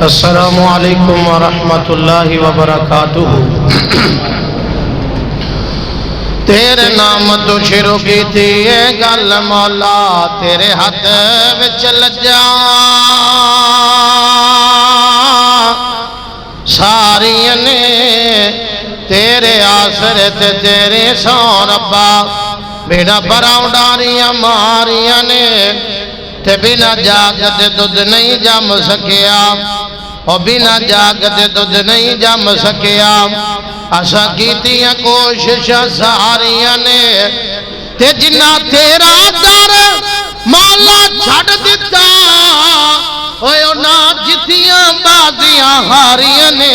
السلام علیکم ورحمۃ اللہ وبرکاتہ۔ تیرے نام تو شروع کی تھی یہ گل مولا، تیرے ہاتھ وچ لجا ساریاں نے تیرے آسرے تے تیرے سو ربا، بیڑا براؤں ڈاریاں ماریاں نے تے بنا جاگ تے دودھ نہیں جم سکیا، اور بنا جاگ تے دودھ نہیں جم سکیا۔ اسا کیتیاں کوششاں ساریاں نے تے جنہ تیرا در مولا چھڑ دیتا، اوے انہاں جتیاں بازیاں ہاریاں نے،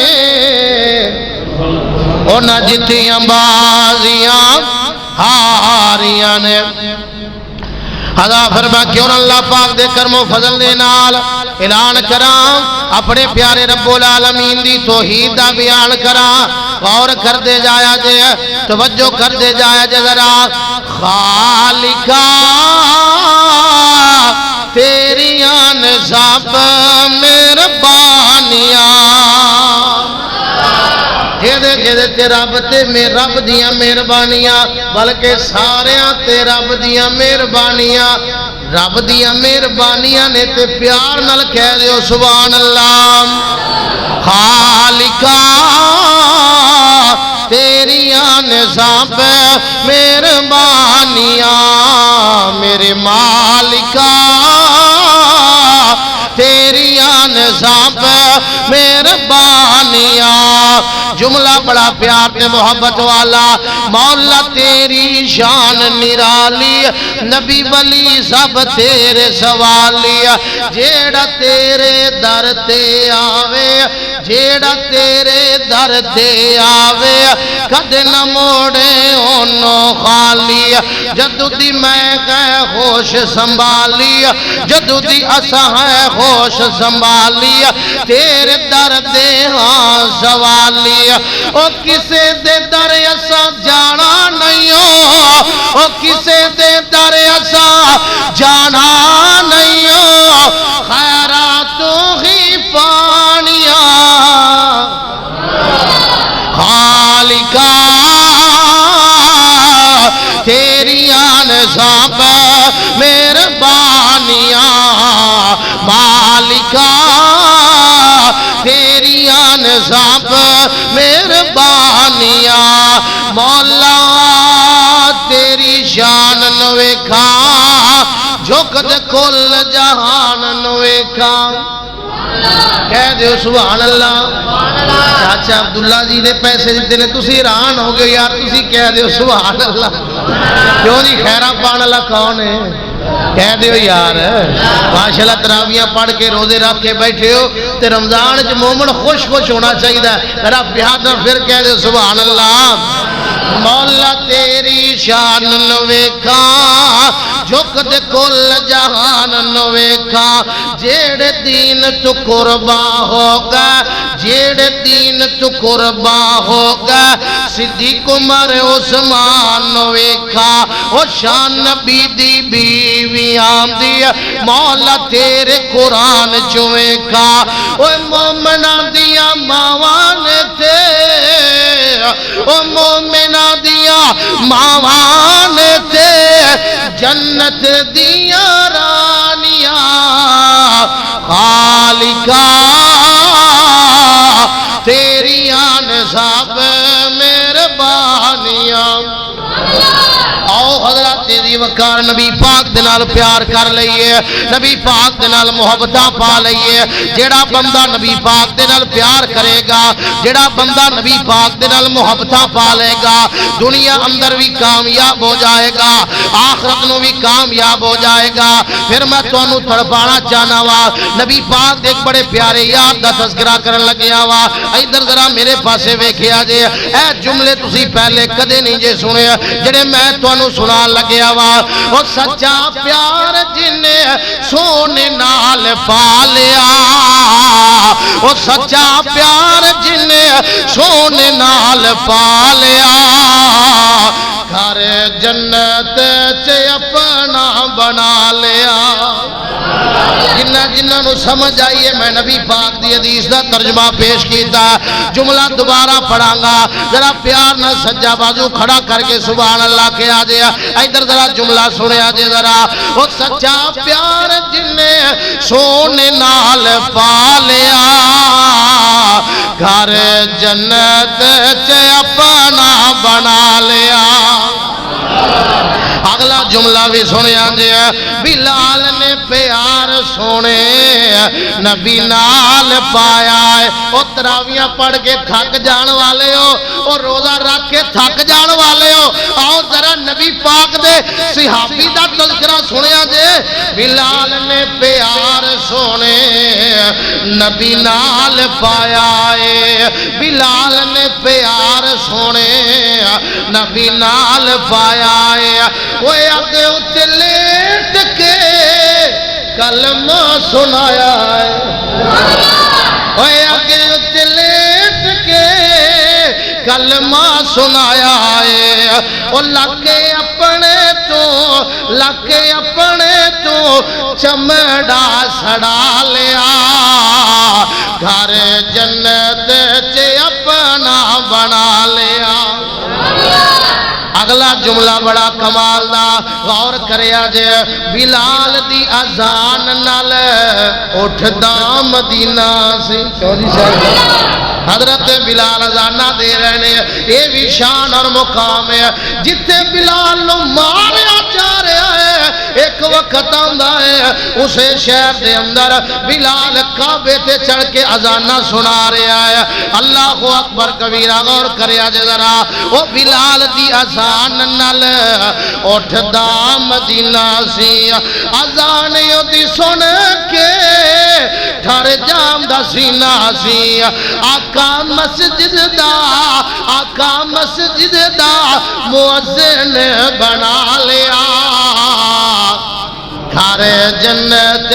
انہاں جتیاں بازیاں ہاریاں نے۔ حضا فرما کیوں اللہ پاک دے کرم و فضل دے نال اعلان کراں، اپنے پیارے رب العالمین دی توحید دا بیان کراں۔ غور کر دے جایا جے، توجہ کر دے جایا جے ذرا۔ خالقا تیریاں نصاب مہربانیاں، جیدے تے رب تے رب دیاں مہربانیاں، بلکہ ساریاں تے رب دیاں مہربانیاں، رب دیاں مہربانیاں نے تے پیار نال کہہ دیو سبحان اللہ۔ خالقا تیریاں نصاب مہربانیاں، میرے مالکا تیریاں نصاب مہربانیاں۔ جملہ بڑا پیار تے محبت والا، مولا تیری شان نرالی، نبی ولی سب تیرے سوالی، جیڑا تیرے در تے آوے، جیڑا تیرے در تے آوے، کد نہ موڑے انہوں خالی، جدو دی میں گئے ہوش سنبھالی، جدو دی اسا ہے ہوش سنبھالی، تیرے در دے ہاں سوالی، او کسے دے در اسا جانا نہیں ہو، او کسے دے در اسا جانا نہیں ہو، خیراتوں ہی پانیاں۔ خالقا تیریاں نصاب مہربانیاں، مالکا تیریاں نصاب مہربانیاں۔ مولا تیری شان نو ویکھاں، جھک دے کل جہان نو ویکھاں۔ کہہ دیو سبحان اللہ۔ چاچا عبداللہ جی نے پیسے دیتے نے، تسی حیران ہو گئے یار، تسی کہہ دیو سبحان اللہ۔ کیوں جی خیرہ پان اللہ کون ہے؟ کہہ دیو یار۔ ماشاءاللہ تراویاں پڑھ کے روزے رکھ کے بیٹھے ہو تے رمضان جو مومن خوش خوش ہونا چاہیے دا، ذرا پیادہ پھر کہہ دیو سبحان اللہ۔ مولا تیری شان نو ویکھاں، جھک دے کل جہان نو ویکھاں، جیڑے دین تو قربان ہوگا، جیڑے دین تو قربان ہوگا، صدیق عمر عثمان نو ویکھاں، او شان نبی دی بیوی آمدی، مولا تیرے قرآن چو ویکھاں، او مومنہ دیا ماوان تے، او مومنہ دیا ماوان تے، جنت دیا رانیاں۔ خالقا تیریاں نصاب مہربانیاں۔ آؤ حضرات تیزی وقار نبی پاک دنال پیار کر لئیے، نبی پاک دنال محبتہ پا لئیے۔ جیڑا بندہ نبی پاک دنال پیار کرے گا، جیڑا بندہ نبی پاک دنال محبتہ پا لے گا، دنیا اندر بھی کامیاب ہو جائے گا، آخرت نو بھی کامیاب ہو جائے گا۔ پھر میں تو انہوں تڑپانا چاہنا وا، نبی پاک ایک بڑے پیارے یار دا تذکرہ کرن لگیا وا، ایدر ذرا میرے پاسے ویکھیا جے، اے جملے تسی پہلے کدے نہیں جے سنے، جڑے میں تو انہوں سنا لگیا وا۔ وہ سچا پیار جنہیں سونے نال پالیا، وہ سچا پیار جنہیں سونے نال پالیا، گھر جنت چے اپنا بنا لیا۔ جنہ جنہ جنہاں نو سمجھ آئیے میں نبی پاک دی حدیث دا ترجمہ پیش کیتا جملہ دوبارہ پڑھاں گا ذرا پیار نہ سجا بازو کھڑا کر کے سبحان اللہ کے آجے ادھر ذرا جملہ سنے آجے ذرا وہ سچا پیار جن نے سونے نال پالیا گھر جنت چے اپنا بنا لیا اگلا جملہ بھی سنے آجے بلال نے پیار سونے نبی نال پایا ہے وہ تراویاں پڑھ کے تھک جان والے ہو اور روزہ رکھ کے تھک جان والے ہو آؤ ذرا نبی پاک دے صحابی دا تذکرہ سنیا جے بلال نے پیار سونے نبی نال پایا ہے بلال نے پیار سونے نبی نال پایا ہے وہ اگے اتے لیٹ کے کلمہ سنایا ہے وہ اگے اتے لیٹ کے کلمہ سنایا ہے وہ لکے اپنے تو چمڑا سڑا لیا گھر جنت چے اپنا بنا لیا اگلا جملہ بڑا کمال دا غور کریا جے بلال دی اذان نال اٹھدا مدینہ سے حضرت بلال اذانہ دے رہے ہیں یہ بھی شان اور مقام ہے جتے بلال نو ماریا جا رہا ہے ایک وقت آندا ہے اسے شہر دے اندر بلال کعبے تے چڑھ کے اذانہ سنا رہا ہے اللہ اکبر کبیرہ غور کریا جے ذرا وہ بلال دی اذان نال اٹھدا مدینہ سی اذان دی سن کے ٹھر جام دا سینہ سی آقا مسجد دا مؤذن بنا لیا گھر جنت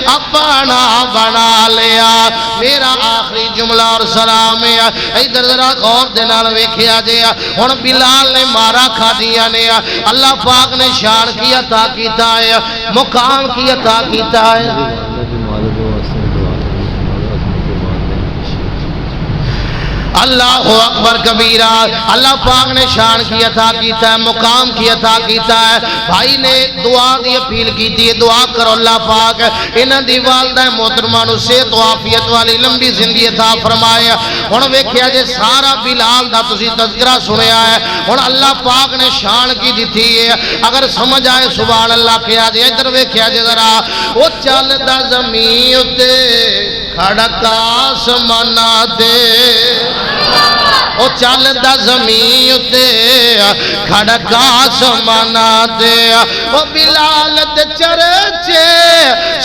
اپنا بنا لیا میرا آخری جملہ اور سلام ہے ادھر ذرا غور دے نال ویکھیا جے ہن بلال نے مارا کھا دیا نے اللہ پاک نے شان کی عطا کیتا ہے مقام کی عطا کیتا ہے اللہ اکبر کبیرہ اللہ پاک نے شان کی عطا کیتا ہے مقام کی عطا کیتا ہے بھائی نے دعا دی اپیل کیتی ہے دعا کرو اللہ پاک انہاں دی والدہ محترمہ نو صحت و عافیت والی لمبی زندگی عطا فرمائے ہن ویکھیا جے سارا بلال دا تسی تذکرہ سنیا ہے ہن اللہ پاک نے شان کی دتی ہے اگر سمجھ آئے سبحان اللہ کیا جے ادھر ویکھیا جے ذرا او چلدا زمین تے کھڑکا آسمانا دے او چلدا زمین تے کھڑکا آسمانا دے او بلال دے چرچے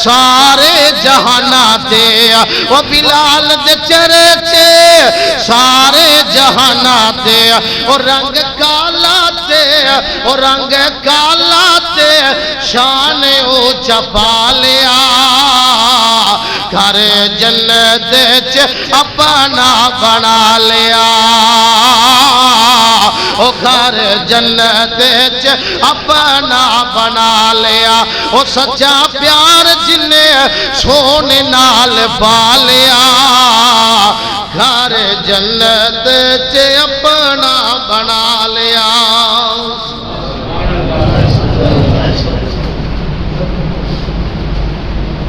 سارے جہانا تے او بلال دے چرچے سارے جہانا تے او رنگ کالا تے او رنگ کالا تے شان اونچا پا لیا گھر جنت اپنا بنا لیا او گھر جنت اپنا بنا لیا او سچا پیار جن سونے نال پا لیا گھر جنت